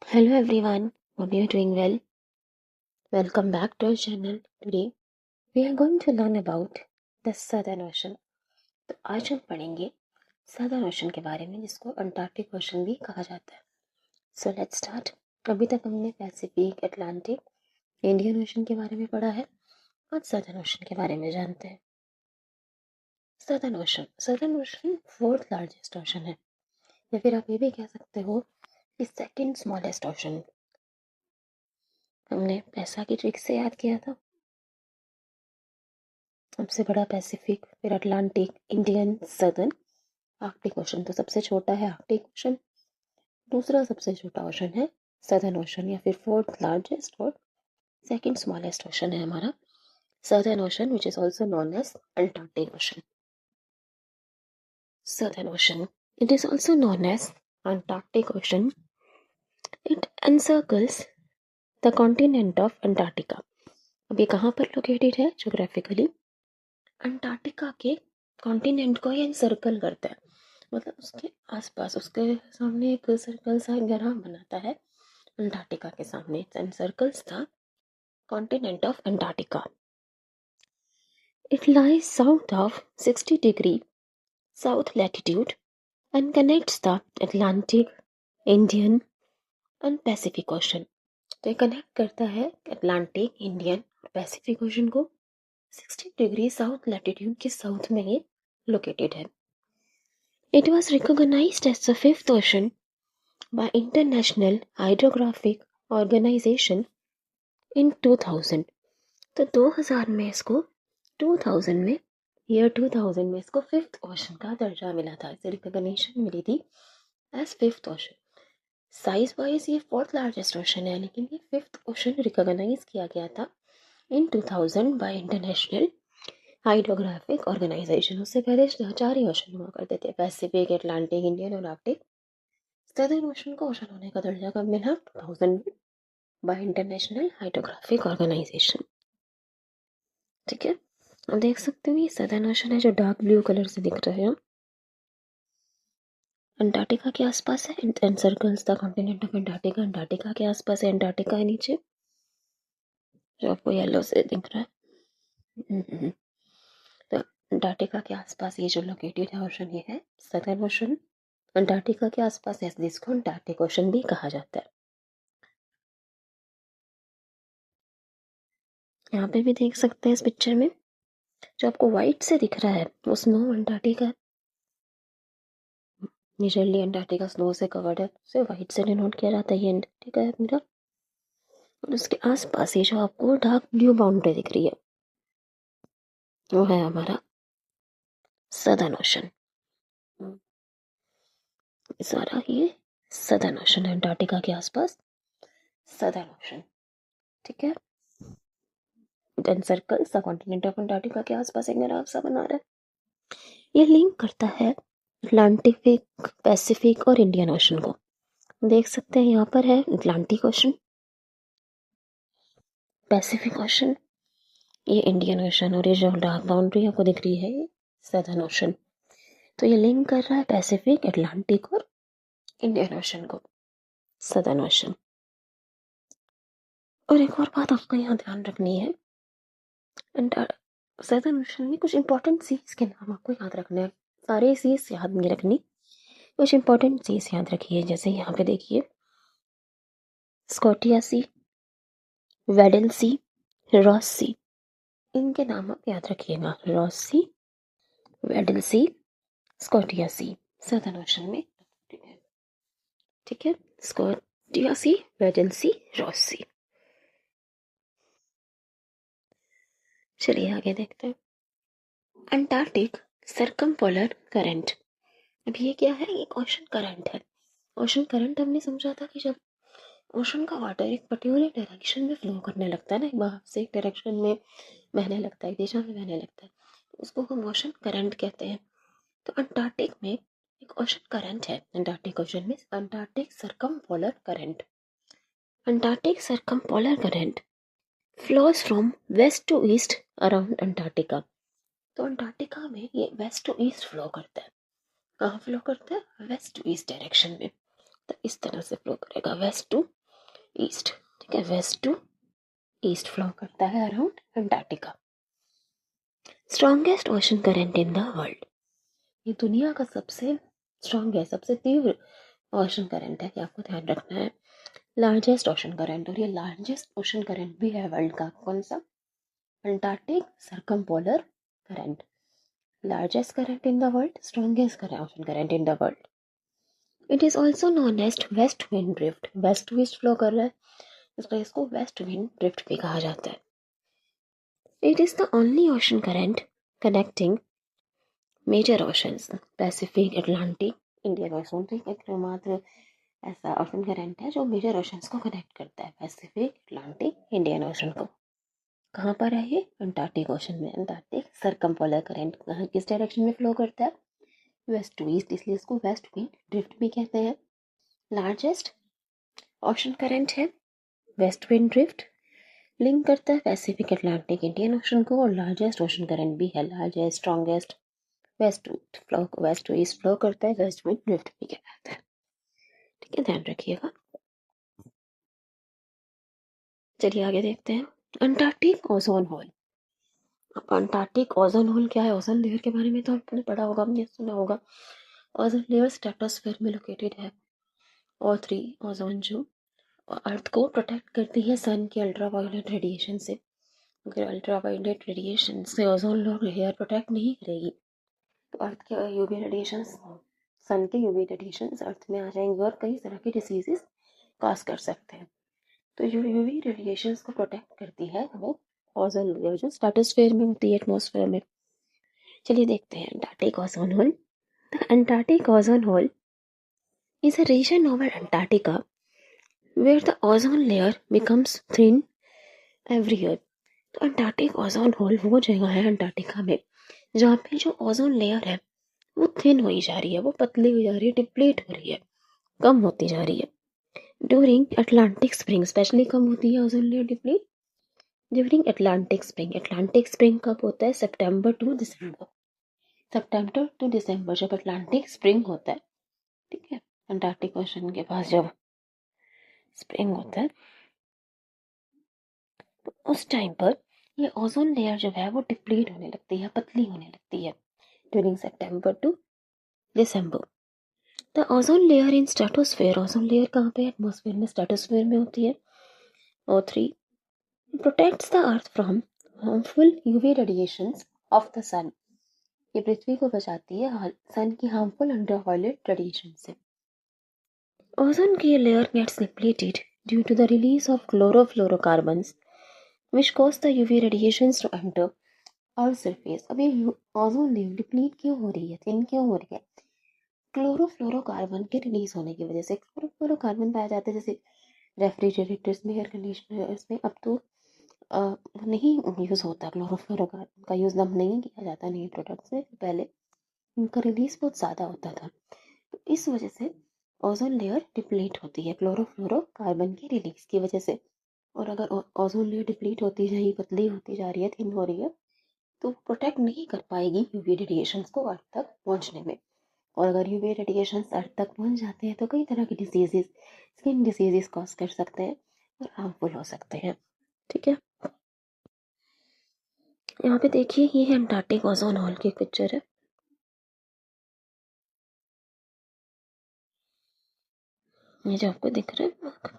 Hello everyone, hope you're doing well. Welcome back to our channel. Today we are going to learn about the Southern Ocean. तो आज हम पढ़ेंगे Southern Ocean के बारे में, जिसको अंटार्कटिक ओशन भी कहा जाता है. So let's start. अभी तक हमने पैसिफिक, अटलांटिक, इंडियन ओशन के बारे में पढ़ा है. आज Southern Ocean के बारे में जानते हैं. Southern Ocean fourth largest ocean है, या फिर आप ये भी कह सकते हो कि सेकेंड स्मॉलेस्ट ओशन. हमने पैसा की ट्रिक से याद किया था. सबसे बड़ा पैसिफिक, फिर Atlantic, Indian, southern. Arctic ocean तो सबसे छोटा है आर्कटिक ओशन. दूसरा सबसे छोटा ओशन है सदर्न ओशन, या फिर फोर्थ लार्जेस्ट और सेकंड स्मॉलेस्ट ओशन है हमारा southern ocean, which is also known as Antarctic ocean. Southern ocean, it is also known as Antarctic ocean. It encircles the continent of Antarctica. अब ये कहाँ पर located है ज्योग्राफिकली? अंटार्कटिका के continent को ये सर्कल करता है, मतलब उसके आसपास, उसके सामने एक सर्कल सा ग्रह बनाता है अंटार्कटिका के सामने. And circles the continent of Antarctica. It lies south of 60 degree south latitude and connects the Atlantic, Indian and Pacific ocean. तो ये कनेक्ट करता है अटलांटिक, इंडियन और पैसिफिक ओशन को. 60 डिग्री साउथ लैटिट्यूड के साउथ में ये लोकेटेड है. It was recognized as the fifth ocean by International Hydrographic Organization in 2000. तो 2000 में इसको 2000 में ईयर 2000 में इसको फिफ्थ ओशन का दर्जा मिला था. इसे रिकॉग्निशन मिली थी as fifth ocean. Size wise ये फोर्थ लार्जेस्ट ओशन है, लेकिन ये फिफ्थ ओशन रिकॉग्नाइज किया गया था in 2000 by International Hydrographic Organisation. उससे पहले 4 ही ओशन हुआ करते थे, पैसिफिक, अटलांटिक, इंडियन और आर्कटिक. सदर्न ओशन को ओशन होने का दर्जा कब मिला? 2000 में बाय इंटरनेशनल हाइड्रोग्राफिक ऑर्गेनाइजेशन. ठीक है, अब देख सकते हो ये सदर्न ओशन है जो डार्क ब्लू कलर से दिख रहे हैं. अंटार्कटिका के आसपास है, encircles the continent of Antarctica. Antarctica के आसपास है, अंटार्कटिका है नीचे जो आपको येलो से दिख रहा है. तो अंटार्कटिका के आसपास ये जो लोकेटेड है ओशन, ये है सदर्न ओशन. अंटार्कटिका के आसपास है, जिसको अंटार्कटिक ओशन भी कहा जाता है. यहाँ पे भी देख सकते हैं इस पिक्चर में जो आपको व्हाइट से दिख रहा है वो snow Antarctica. Majorly Antarctica snow से कवर्ड है, उसे व्हाइट से डिनोट किया जाता है. ये अंटार्कटिका है मेरा. और उसके आसपास ये जो आपको डार्क ब्लू बाउंड्री दिख रही है वो है हमारा सदर्न ओशन. सारा ये सदर्न ओशन है, अंटार्कटिका के आसपास सदर्न ओशन. ठीक है, then circles the continent of Antarctica के आसपास एक ग्राफ सा बना रहा है. ये लिंक करता है अटलांटिक, पैसिफिक और इंडियन ओशन को. देख सकते हैं यहाँ पर है अटलांटिक ओशन, पैसिफिक ओशन, ये इंडियन ओशन, और ये जो डार्क बाउंड्री आपको दिख रही है ये सदर्न ओशन. तो ये लिंक कर रहा है पैसिफिक, अटलांटिक और इंडियन ओशन को, सदर्न ओशन. और एक और बात आपको यहाँ ध्यान रखनी है, सदर्न ओशन में कुछ इंपॉर्टेंट सीज के नाम आपको याद रखने हैं. सारे सीज याद नहीं रखनी, कुछ इंपॉर्टेंट सीज याद रखिए. जैसे यहाँ पे देखिए, स्कॉटिया सी, वेडल सी, रॉस सी, इनके नाम आप याद रखिएगा. रॉस सी, वेडल सी, स्कॉटिया सी, सदर्न ओशन में. ठीक है, स्कॉटिया सी, वेडल सी, रॉस सी. चलिए आगे देखते हैं. Antarctic circumpolar current. अब ये क्या है? एक ओशन करंट है. ओशन करंट हमने समझा था कि जब ओशन का वाटर एक पर्टिकुलर डायरेक्शन में फ्लो करने लगता है ना, एक बाहर से एक डायरेक्शन में बहने लगता है, एक दिशा में बहने लगता है, तो उसको हम ओशन करंट कहते हैं. तो अंटार्कटिक में एक ओशन करंट है. अंटार्कटिक ओशन में Antarctic circumpolar current. Antarctic circumpolar current flows from west to east around Antarctica. तो अंटार्कटिका में ये वेस्ट टू ईस्ट फ्लो करता है. कहाँ फ्लो करता है? वेस्ट टू ईस्ट डायरेक्शन में. तो इस तरह से फ्लो करेगा, वेस्ट टू ईस्ट, ठीक है, वेस्ट टू ईस्ट फ्लो करता है around Antarctica. Strongest ocean current in the world, ये दुनिया का सबसे स्ट्रॉन्ग है, सबसे तीव्र ओशन करंट है, ये आपको ध्यान रखना है। लार्जेस्ट ओशन करंट, और ये लार्जेस्ट ओशन करंट भी है वर्ल्ड का, कौन सा? Antarctic circumpolar current, largest current in the world, strongest ocean current in the world. It is also known as west wind drift, west east flow कर रहा है, इसलिए इसको वेस्ट विंड ड्रिफ्ट भी कहा जाता है। It is the only ocean current connecting major oceans, Pacific, Atlantic, Indian Ocean, ठीक, एकमात्र ऐसा ओशन करंट है जो मेजर ओशंस को कनेक्ट करता है, पैसिफिक, अटलांटिक, इंडियन ओशन को। कहाँ पर है ये? अंटार्कटिक ओशन में। अंटार्कटिक सर्कमपोलर करंट कहाँ, किस डायरेक्शन में फ्लो करता है? वेस्ट टू ईस्ट, इसलिए इसको वेस्ट विंड ड्रिफ्ट भी कहते हैं। लार्जेस्ट ओशन करंट है वेस्ट विंड ड्रिफ्ट, लिंक करता है पैसिफिक, अटलांटिक, इंडियन ओशन को, और लार्जेस्ट ओशन करंट भी है, largest strongest west to east flow करता है, वेस्ट विंड ड्रिफ्ट भी कहलाता है, ठीक है, ध्यान रखिएगा। चलिए आगे देखते हैं। Antarctic ozone hole. अब अंटार्कटिक ओजोन होल क्या है? ओजोन लेयर के बारे में तो आपने पढ़ा होगा, आपने सुना होगा। ओजोन लेयर स्ट्रेटोस्फीयर में लोकेटेड है, और 3 ओजोन जो अर्थ को प्रोटेक्ट करती है सन के अल्ट्रावायलेट रेडिएशन से। अगर अल्ट्रावायलेट रेडिएशन से ओजोन लेयर प्रोटेक्ट नहीं करेगी तो अर्थ के यूवी रेडिएशन, सन के यूवी रेडिएशन अर्थ में आ जाएंगे और कई तरह की डिसीजेस काज कर सकते हैं। तो यूवी रेडिएशंस को प्रोटेक्ट करती है हमें ओजोन लेयर, जो स्ट्रेटोस्फीयर में होती है, एटमॉस्फेयर में। चलिए देखते हैं Antarctic ozone hole. The Antarctic ozone hole is a region over Antarctica where the ozone layer becomes thin every year. तो अंटार्कटिक ओजोन होल वो जगह है अंटार्कटिका में जहाँ पे जो ओजोन लेयर है वो थिन हो जा रही है, वो पतली हो जा रही है, डिप्लीट हो रही है, कम होती जा रही है। ड्यूरिंग अटलांटिक स्प्रिंग, स्पेशली कम होती है ozone layer deplete during Atlantic spring. Atlantic spring कब होता है? सितंबर टू दिसंबर, सितंबर टू दिसंबर जब अटलांटिक स्प्रिंग होता है, ठीक है, अंटार्कटिक ओशन के पास जब स्प्रिंग होता है तो उस टाइम पर ये ओजोन लेयर जो है वो डिप्लीट होने लगती है, पतली होने लगती है, during September to December. The ozone layer in stratosphere, ozone layer कहाँ पे? एटमॉस्फेयर में, स्ट्रेटोस्फेयर में होती है। और 3 protects the earth from harmful UV radiations of the sun, ये पृथ्वी को बचाती है सन की हार्मफुल अल्ट्रावायलेट रेडिएशन से। ओजोन की layer gets depleted due to the release of chlorofluorocarbons which cause the UV radiations to enter our surface। अब ये ओजोन लेयर डिप्लीट क्यों हो रही है, थिन क्यों हो रही है? क्लोरोफ्लोरोकार्बन के रिलीज होने की वजह से। क्लोरोफ्लोरोकार्बन पाए जाते हैं जैसे रेफ्रिजरेटर्स में, एयर कंडीशनर्स में। अब तो नहीं यूज़ होता, क्लोरोफ्लोरोकार्बन का यूज़ अब नहीं किया जाता नई प्रोडक्ट्स में, पहले इनका रिलीज बहुत ज़्यादा होता था, तो इस वजह से ओजोन लेयर डिप्लीट होती है क्लोरोफ्लोरोकार्बन की रिलीज की वजह से। और अगर ओजोन लेयर डिप्लीट होती जाएगी, पतली होती जा रही है, थिन हो रही है, तो प्रोटेक्ट नहीं कर पाएगी यूवी रेडिएशंस को अर्थ तक पहुंचने में। और अगर यूवी रेडिएशंस अर्थ तक पहुंच जाते हैं तो कई तरह की डिसीजेस, स्किन डिसीजेस कॉज कर सकते हैं और हार्मफुल हो सकते हैं, ठीक है। यहाँ पे देखिए ये है अंटार्कटिक ओजोन होल की पिक्चर है, ये जो आपको दिख रहा है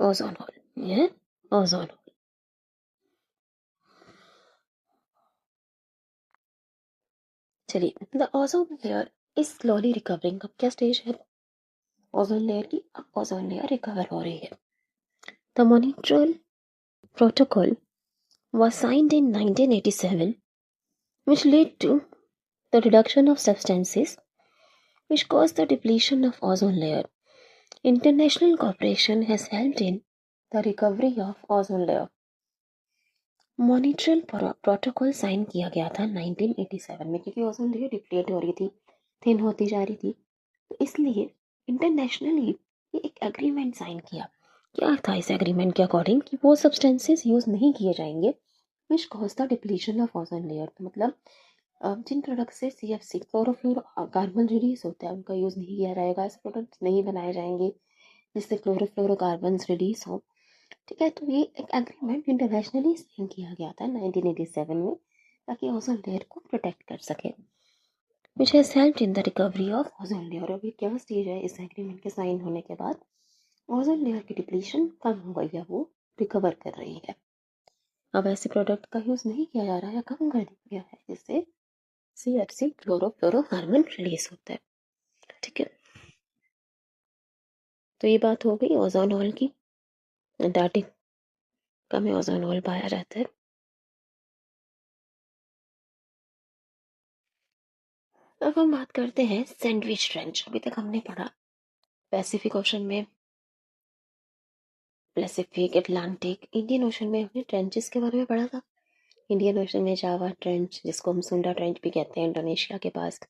ओजोन होल, ये है ओजोन होल। चलिए, the ozone layer is slowly recovering. अब क्या स्टेज है ओजोन लेयर की? अब ओजोन लेयर रिकवर हो रही है। The Montreal protocol was signed in 1987, which led to the reduction of substances which cause the depletion of ozone layer. International cooperation has helped in the recovery of ozone layer. Montreal protocol sign किया गया था 1987 में, क्योंकि ozone layer deplete हो रही थी, thin होती जा रही थी, तो इसलिए इंटरनेशनली ये एक एग्रीमेंट साइन किया। क्या था इस एग्रीमेंट के अकॉर्डिंग? कि वो सब्सटेंसेस यूज नहीं किए जाएंगे which cause the depletion of ozone layer. तो मतलब जिन प्रोडक्ट से CFC क्लोरोफ्लोरो कार्बन रिलीज होता है उनका यूज़ नहीं किया जाएगा, ऐसे प्रोडक्ट्स नहीं बनाए जाएंगे जिससे क्लोरोफ्लोरोकार्बन रिलीज हो। ठीक है, तो ये एक एग्रीमेंट इंटरनेशनली साइन किया गया था 1987 में, ताकि ओजोन लेयर को प्रोटेक्ट कर सके, which has helped in the recovery of ozone layer. अभी क्या स्टेज है इस एग्रीमेंट के साइन होने के बाद? ओजोन लेयर की डिप्लीशन कम हो गई है, वो रिकवर कर रही है। अब ऐसे प्रोडक्ट का यूज नहीं किया जा रहा है, कम कर दिया गया है, जिससे CFC क्लोरोफ्लोरोकार्बन रिलीज होता है। ठीक है, तो ये बात हो गई ओजोन होल की। अंटार्कटिका में ओजोन होल पाया जाता है। अब हम बात करते हैं सैंडविच ट्रेंच। अभी तक हमने पढ़ा पैसिफिक ओशन में, पैसिफिक, अटलांटिक, इंडियन ओशन में हमने ट्रेंचेस के बारे में पढ़ा था। इंडियन ओशन में जावा ट्रेंच, जिसको हम सुंडा ट्रेंच भी कहते हैं, इंडोनेशिया के पास।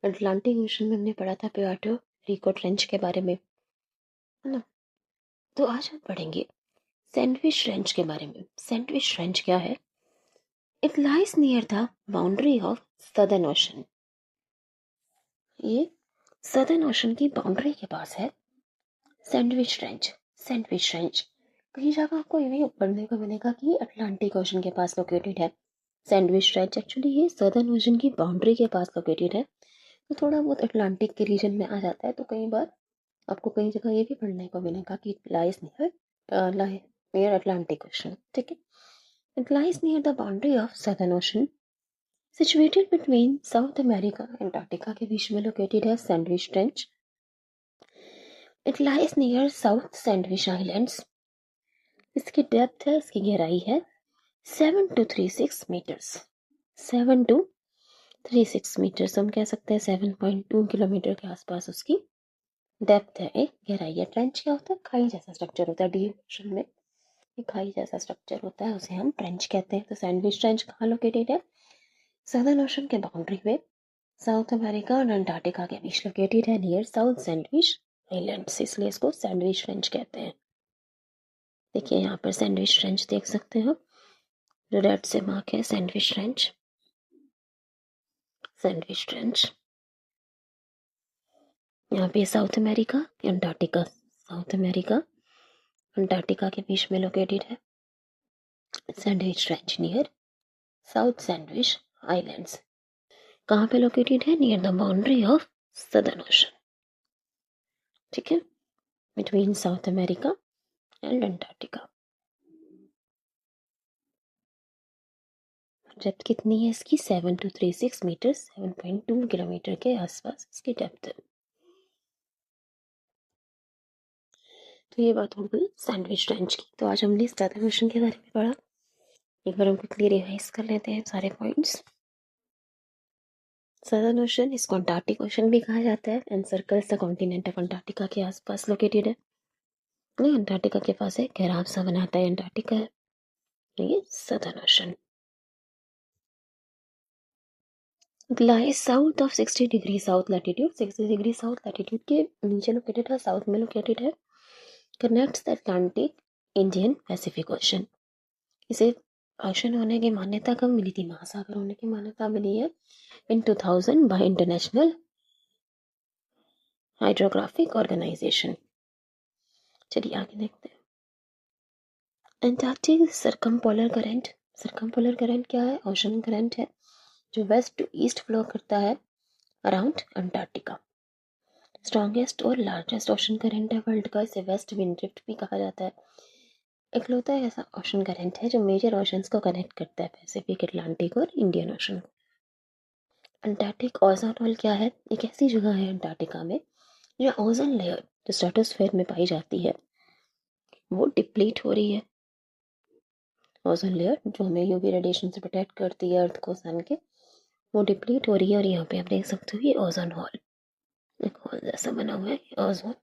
अटलांटिक ओशन में हमने पढ़ा था प्यूर्टो रिको ट्रेंच के बारे में, है ना। तो आज हम पढ़ेंगे सैंडविच ट्रेंच के बारे में। सैंडविच ट्रेंच क्या है? It lies near the boundary of southern ocean. ये सदर्न ओशन की बाउंड्री के पास है सैंडविच ट्रेंच। सैंडविच ट्रेंच कई जगह आपको ये भी पढ़ने को मिलेगा कि अटलांटिक ओशन के पास लोकेटेड है। सैंडविच ट्रेंच एक्चुअली ये सदर्न ओशन की बाउंड्री के पास लोकेटेड है, तो थोड़ा बहुत अटलांटिक के रीजन में आ जाता है। तो कई बार आपको कई जगह ये भी पढ़ने को मिलेगा कि लाइज नियर अटलांटिक ओशन। ठीक है, it lies near the boundary of southern ocean, situated between south America, Antarctica के बीच में लोकेटेड है sandwich trench. It lies near south sandwich islands. इसकी डेप्थ है, इसकी गहराई है 7 to 36 मीटर्स। 7 to 36 मीटर्स, हम कह सकते हैं 7.2 किलोमीटर के आसपास उसकी डेप्थ है, एक गहराई है। ट्रेंच क्या होता है? खाई जैसा स्ट्रक्चर होता है। डीप ओशन में एक खाई जैसा स्ट्रक्चर होता है, उसे हम ट्रेंच कहते हैं। तो सैंडविच ट्रेंच कहाँ लोकेटेड है? सदर्न ओशन के बाउंड्री पे साउथ अमेरिका और अंटार्कटिका के बीच लोकेटेड है, नियर साउथ सैंडविच आइलैंड्स, इसलिए इसको सैंडविच ट्रेंच कहते हैं। देखिए यहाँ पर सैंडविच ट्रेंच देख सकते हो, जो रेड से मार्क है सैंडविच ट्रेंच। सैंडविच ट्रेंच यहाँ पे south America, Antarctica, south America Antarctica के बीच में लोकेटेड है sandwich trench near south sandwich islands. कहाँ पे लोकेटेड है? Near the boundary of southern Ocean. ठीक है, between south America and Antarctica. Depth कितनी है इसकी? 7 to 36 मीटर, 7.2 किलोमीटर के आसपास इसकी डेप्थ है। तो ये बात हो गई सैंडविच ट्रेंच की। तो आज हमने सदर्न ओशन के बारे में पढ़ा। एक बार हम क्विकली रिवाइज कर लेते हैं सारे पॉइंट्स। सदर्न ओशन, इसको अंटार्कटिक ओशन भी कहा जाता है, and circles the continent of Antarctica के आसपास लोकेटेड है। नहीं, अंटार्कटिका के पास है, घेराव सा बनाता है अंटार्कटिका है, ये southern ocean. Lies south of 60 degree south latitude, 60 degree south latitude के नीचे लोकेटेड है, साउथ में लोकेटेड है। Connects the Atlantic, Indian, Pacific ocean. इसे ओशन होने की मान्यता कब मिली थी? महासागर होने की मान्यता मिली है in 2000 by International Hydrographic Organization. चलिए आगे देखते हैं। Antarctic circumpolar current. Circumpolar current क्या है? ओशन करंट है जो वेस्ट टू ईस्ट फ्लो करता है अराउंड अंटार्कटिका। स्ट्रॉन्गेस्ट और लार्जेस्ट ओशन करंट है वर्ल्ड का, इसे वेस्ट विंड ड्रिफ्ट भी कहा जाता है। इकलौता ऐसा ओशन करंट है जो मेजर ओशंस को कनेक्ट करता है, पैसिफिक, अटलांटिक और इंडियन ओशन को। अंटार्कटिक ओजोन होल क्या है? एक ऐसी जगह है अंटार्कटिका में जो ओजोन लेयर जो स्ट्रेटोस्फेयर में पाई जाती है वो डिप्लीट हो रही है। ओजोन लेयर जो हमें यूवी रेडिएशन से प्रोटेक्ट करती है अर्थ को, सन के, वो डिप्लीट हो रही है। और यहाँ पे आप देख सकते हो ये ओजोन होल, एक होल जैसा बना हुआ है ओजोन